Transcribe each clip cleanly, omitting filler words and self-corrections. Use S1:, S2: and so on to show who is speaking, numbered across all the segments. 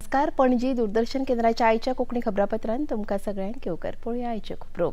S1: नमस्कार. पणजी दूरदर्शन केंद्राच्या आयच्या कोंकणी खबरापत्रांत तुमकां सगळ्यांक येवकार. पळोवया आयच्यो खबरो.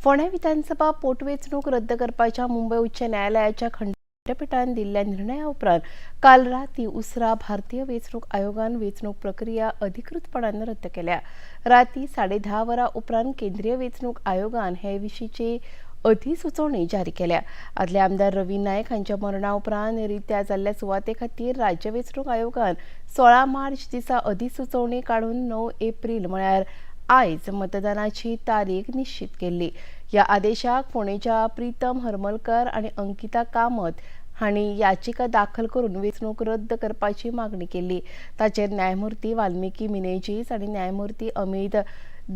S1: फोंडा विधानसभा पोटवेंचणूक रद्द करपाच्या मुंबय उच्च न्यायालयाच्या खंडपीठान दिल्ल्या निर्णया उपरांत काल राती उसरा भारतीय वेंचणूक आयोगान वेंचणूक प्रक्रिया अधिकृतपणान रद्द केल्या. राती 10:30 वरां उपरांत केंद्रीय वेंचणूक आयोगान हे विशींची अधिसुचोवणी जारी केल्या. आदले आमदार रवी नायक हांच्या मरणा उपरांत रित्या जाल्ल्या सुवाते खातीर राज्य वेंचणूक आयोगान 16 मार्च दिसा अधिसुचोवणी काडून 9 एप्रील म्हळ्यार आयज मतदानाची तारीख निश्चित केल्ली. ह्या आदेशाक फोंडेच्या प्रीतम हरमलकर आनी अंकिता कामत हांणी याचिका दाखल करून वेंचणूक रद्द करपाची मागणी केल्ली. ताचेर न्यायमूर्ती वाल्मिकी मिनेझीस आनी न्यायमूर्ती अमित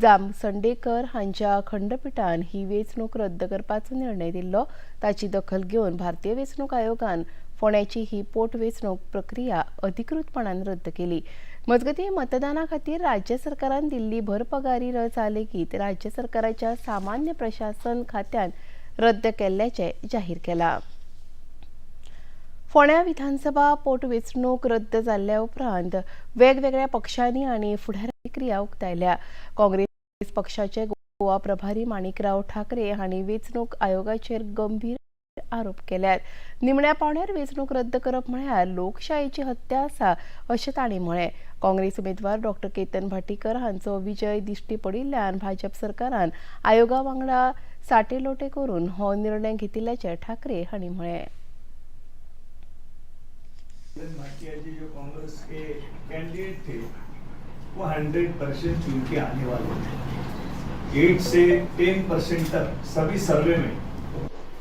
S1: जामसंडेकर हांच्या खंडपीठान ही वेंचणूक रद्द करपाचो निर्णय दिल्लो. ताची दखल घेवन भारतीय वेंचणूक आयोगान फोंड्याची ही पोटवेंचणूक प्रक्रिया अधिकृतपणान रद्द केली. मजगतीं मतदाना खातीर राज्य सरकारान दिल्ली भरपगारी रजा लेगीत राज्य सरकाराच्या सामान्य प्रशासन खात्यान रद्द केल्ल्याचे जाहीर केला. फोंड्या विधानसभा पोटवेंचणूक रद्द जाल्ल्या उपरांत वेगवेगळ्या पक्षांनी आनी फुडाऱ्यांनी प्रतिक्रिया उक्तायल्या. काँग्रेस पक्षाचे गोवा प्रभारी माणिकराव ठाकरे हांणी वेंचणूक आयोगाचेर गंभीर आरोप केल्यात. निमण्या पावण्यार वेंचणूक रद्द करप म्हळ्यार लोकशायेची हत्या आसा अशें तांणी म्हळें. काँग्रेस उमेदवार डॉ. केतन भाटीकर हांचो विजय दिश्टी पडिल्ल्यान भाजप सरकारान आयोगा वांगडा साटेलोटे करून हो निर्णय घेतिल्ल्याचे ठाकरे हांणी म्हळें.
S2: जो कांग्रेस के कैंडिडेट थे वो 100% चुन के आने वाले थे. 8 से 10% तक सभी सर्वे में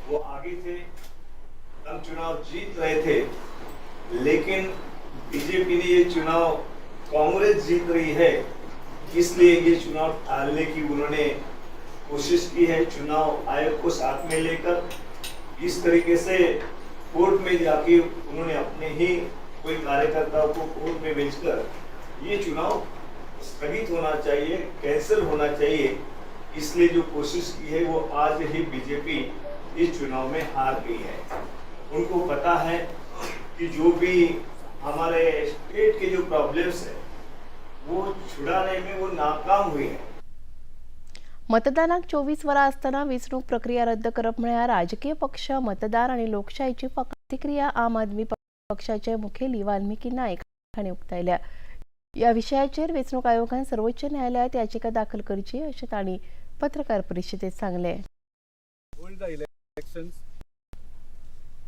S2: वो आगे थे. हम चुनाव जीत रहे थे, लेकिन बीजेपी ने ये चुनाव कांग्रेस जीत रही है इसलिए ये चुनाव टालने की उन्होंने कोशिश की है. चुनाव आयोग को साथ में लेकर इस तरीके से कोर्ट में जाके उन्होंने अपने ही कोई कार्यकर्ताओं को कोर्ट में भेजकर ये चुनाव स्थगित होना चाहिए, कैंसिल होना चाहिए, इसलिए जो कोशिश की है वो आज ही बीजेपी इस चुनाव में हार गई है. उनको पता है कि जो भी हमारे स्टेट के जो प्रॉब्लम्स है वो छुड़ाने में वो नाकाम हुई है.
S1: मतदानाक 24 वरां आसतना वेंचणूक प्रक्रिया रद्द करप म्हळ्यार राजकीय पक्ष, मतदार आनी लोकशायेची फक्त प्रतिक्रिया आम आदमी पक्षाचे मुखेली वाल्मिकी नायक हांणी उक्तायल्या. ह्या विशयाचेर वेंचणूक आयोगान सर्वोच्च न्यायालयात याचिका दाखल करची अशें तांणी पत्रकार परिशदेंत सांगलें.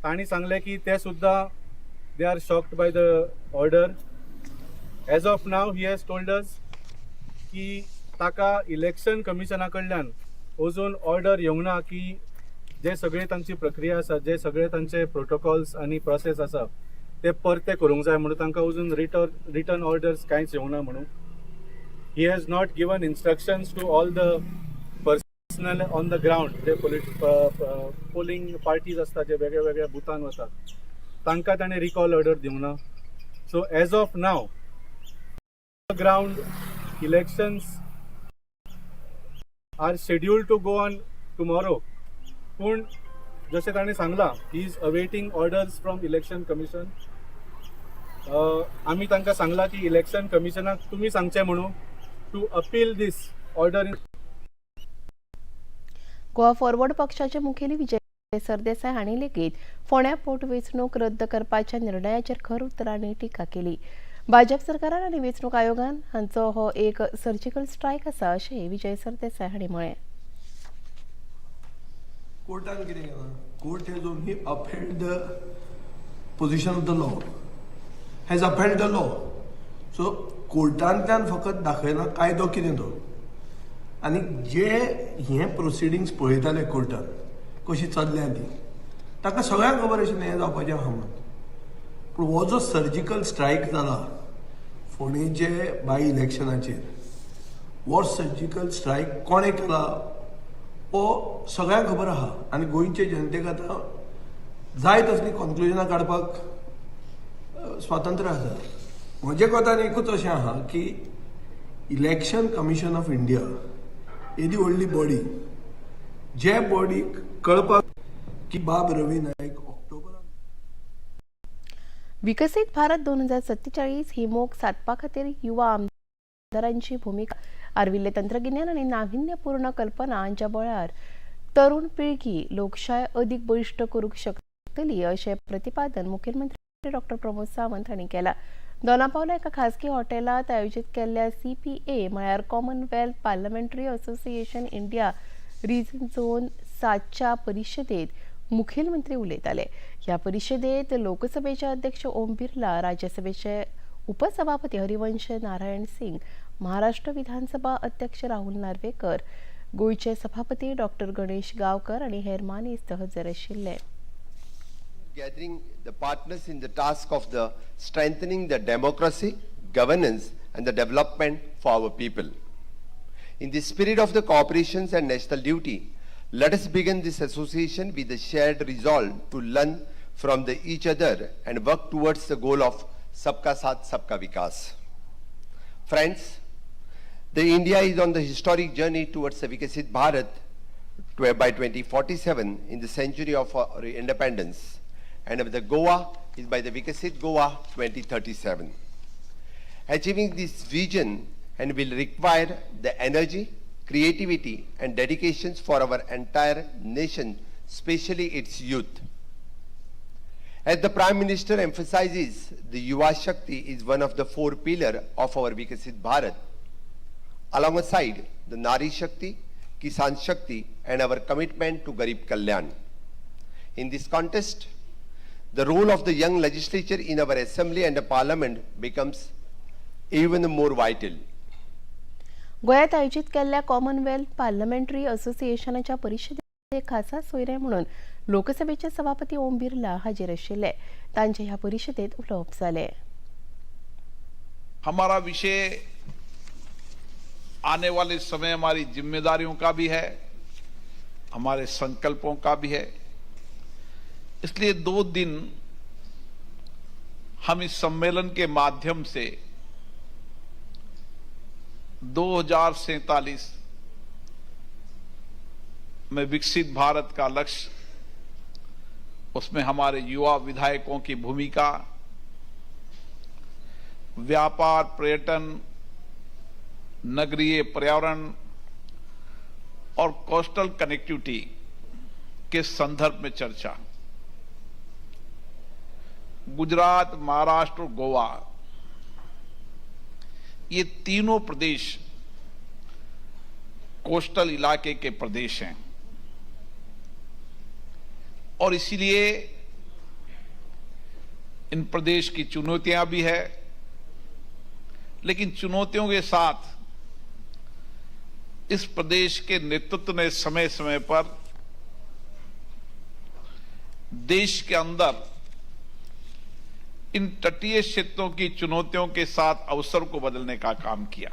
S3: तांणी सांगलें की ते सुद्धा they are shocked by the order. As of now he has told us की ताका इलेक्शन कमिशना कडल्यान अजून ऑर्डर येवंक ना की जे सगळे तांची प्रक्रिया आसा, जे सगळे तांचे प्रोटोकॉल्स आनी प्रोसेस आसा ते परते करूंक जाय म्हणून तांकां अजून रिटर्न ऑर्डर्स कांयच येवंक ना म्हणून. He has not given instructions to all the personnel on the ground जे पोलिंग पार्टीज आसता जे वेगळ्या वेगळ्या बुथान वतात तांकां ताणें रिकॉल ऑर्डर दिवंक ना. So as of now ground elections are scheduled to go on tomorrow. पूण जशें ताणें सांगलां he is awaiting orders from election commission. आमी तांकां सांगलां की इलेक्शन कमिशनाक तुमी सांगचें म्हणून to appeal this order.
S1: Goa Forward पक्षाचे मुखेली विजय सरदेसाय हांणी लेगीत फोंड्या पोटवेंचणूक रद्द करपाच्या निर्णयाचेर खर उतरांनी टिका केली. भाजप सरकारान आनी वेंचणूक आयोगान हांचो हो एक सर्जिकल स्ट्रायक आसा अशेंय विजय सरदेसाय हांणी म्हळें.
S4: कोर्टान कितें केलां? Court has only upheld the position of the law, has upheld the law. So कोर्टांतल्यान फकत दाखयना कायदो कितें तो. आनी जे हे प्रोसिडींग्स पळयताले कोर्टान कशी चल्ल्या ती ताका सगळ्यांक खबर आशिल्लें हें जावपाचें आहा म्हणून. पूण हो जो सर्जिकल स्ट्रायक जाला फोंडेचे बाय इलेक्शनाचेर, हो सर्जिकल स्ट्रायक कोणें केला हो सगळ्यांक खबर आहा. आनी गोंयचे जनतेक आतां जाय तसलीं कन्क्लुजनां काडपाक स्वातंत्र्य आसा. म्हजें कोतान एकूच अशें आहा की इलेक्शन कमिशन ऑफ इंडिया ही दी व्हडली बॉडी, जे बॉडीक कळपाक की बाब रवी नायक
S1: विकसित भारत 2047 ही मोख साधपा खातीर युवा आमदारांची भूमिका आर्विल्ले तंत्रगिन्यान आनी नाविन्यपूर्ण कल्पना हांच्या बळार तरुण पिळगी लोकशाय अदीक बळिश्ट करूंक शकतली अशें प्रतिपादन मुखेलमंत्री डॉ प्रमोद सावंत हांणी केलां. दोनापावला एका खासगी हॉटेलांत आयोजीत केल्ल्या CPA म्हळ्यार commonwealth parliamentary association India region zone 7च्या परिशदेत मुखेलमंत्री उलयताले. ह्या परिशदेत लोकसभेचे अध्यक्ष ओम बिर्ला, राज्यसभेचे उपसभापती हरिवंश नारायण सिंग, महाराष्ट्र विधानसभा अध्यक्ष राहुल नार्वेकर, गोयचे सभापती डॉ गणेश गावकर आणि हेर मानेस्त हजर आशिल्ले.
S5: Gathering the partners in the task of the strengthening the democracy, governance and the development for our people. In the spirit of the cooperations and national duty, let us begin this association with the shared resolve to learn from each other and work towards the goal of Sabka Saath Sabka Vikas. Friends, the India is on the historic journey towards the Vikasit Bharat by 2047 in the century of our independence, and the Goa is by the Vikasit Goa 2037. Achieving this vision and will require the energy, creativity and dedications for our entire nation, especially its youth. As the Prime Minister emphasizes, the Yuva Shakti is one of the 4 pillars of our Vikasit Bharat, alongside the Nari Shakti, Kisan Shakti and our commitment to Garib Kalyan. In this context, the role of the young legislature in our assembly and the parliament becomes even more vital.
S1: गोयात आयोजित केल्ल्या Commonwealth parliamentary असोसिएशनाच्या परिशदेत एक खासा सोयरे म्हणून लोकसभेचे सभापती ओम बिर्ला हाजीर आशिल्ले. तांचे ह्या परिशदेत उलोवप जालें.
S6: हमारा विषय आने वाले समय हमारी जिम्मेदारियों का भी है, हमारे संकल्पों का भी है. इसलिए 2 दिन हम इस सम्मेलन के माध्यम से 2047 में विकसित भारत का लक्ष्य, उसमें हमारे युवा विधायकों की भूमिका, व्यापार, पर्यटन, नगरीय पर्यावरण और कोस्टल कनेक्टिविटी के संदर्भ में चर्चा. गुजरात, महाराष्ट्र और गोवा, ये तीनों प्रदेश कोस्टल इलाके के प्रदेश हैं और इसीलिए इन प्रदेश की चुनौतियां भी है, लेकिन चुनौतियों के साथ इस प्रदेश के नेतृत्व ने समय समय पर देश के अंदर इन तटीय क्षेत्रों की चुनौतियों के साथ अवसर को बदलने का काम किया.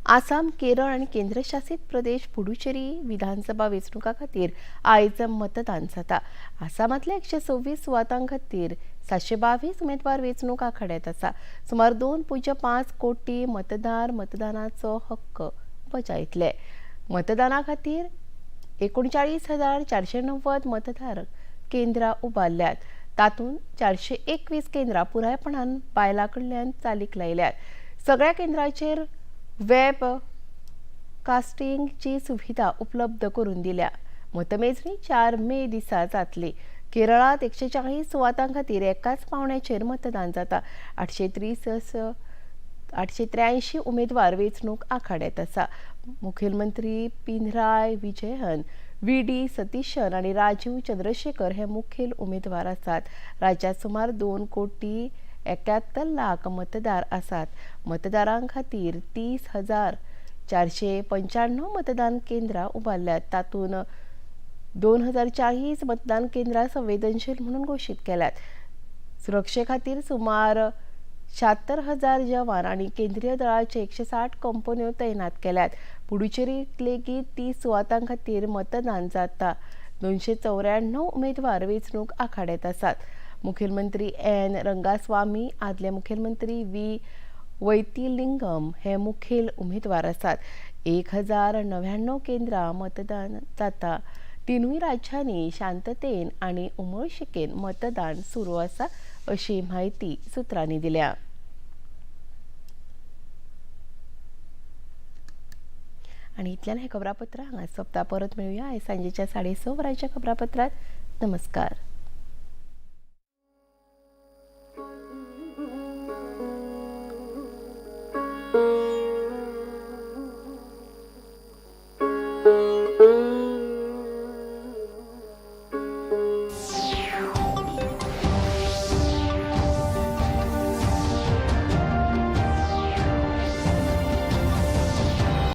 S1: आसाम, केरळ आणि केंद्रशासित प्रदेश पुडुचेरी विधानसभा वेंचणुका खातीर आयज मतदान जाता. आसामांतल्या 126 सुवातां खातीर 722 उमेदवार वेंचणूक आखाड्यात आसा. सुमार 2.5 कोटी मतदार मतदानाचो हक्क बजायतले. मतदाना खातीर 39,490 मतदार केंद्रां उबारल्यात. तातूंत 421 केंद्रां पुरायपणान बायलां कडल्यान चालीक लायल्यात. सगळ्या केंद्रांचेर वेब कास्टिंगची सुविधा उपलब्ध करून दिल्या. मतमेजणी 4 मे दिसा जातली. केरळात 140 सुवातां खातीर एकाच पावण्याचेर मतदान जाता. 883 उमेदवार वेंचणूक आखाड्यात आसा. मुखेलमंत्री पिनराय विजयन, VD सतीशन आणि राजीव चंद्रशेखर हे मुखेल उमेदवार आसात. राज्यात सुमार 2,71,00,000 मतदार आसात. मतदारांक खातीर 30,495 मतदान केंद्रां उबारल्यात. तातूंत 2,040 मतदान केंद्रां संवेदनशील म्हणून घोशीत केल्यात. सुरक्षे खातीर सुमार 76,000 जवान आणि केंद्रीय दळाचे 160 कंपन्यो तैनात केल्यात. पुडुचेरीत लेगीत 30 सुवातां खातीर मतदान जाता. 294 उमेदवार वेंचणूक आखाड्यात आसात. मुखेलमंत्री N. रंगास्वामी, आदले मुखेलमंत्री V. वैतिलिंगम हे मुखेल उमेदवार आसात. 1,099 केंद्रां मतदान जाता. तिनूय राज्यांनी शांततेन आणि उमळशिकेन मतदान सुरू आसा. अशी माहिती सूत्रांनी दिल्या. आणि इतल्यान हे खबरापत्र हांगा सोंपता. परत मेळुया आयज सांजेच्या 6:30 वरांच्या खबरापत्रात. नमस्कार.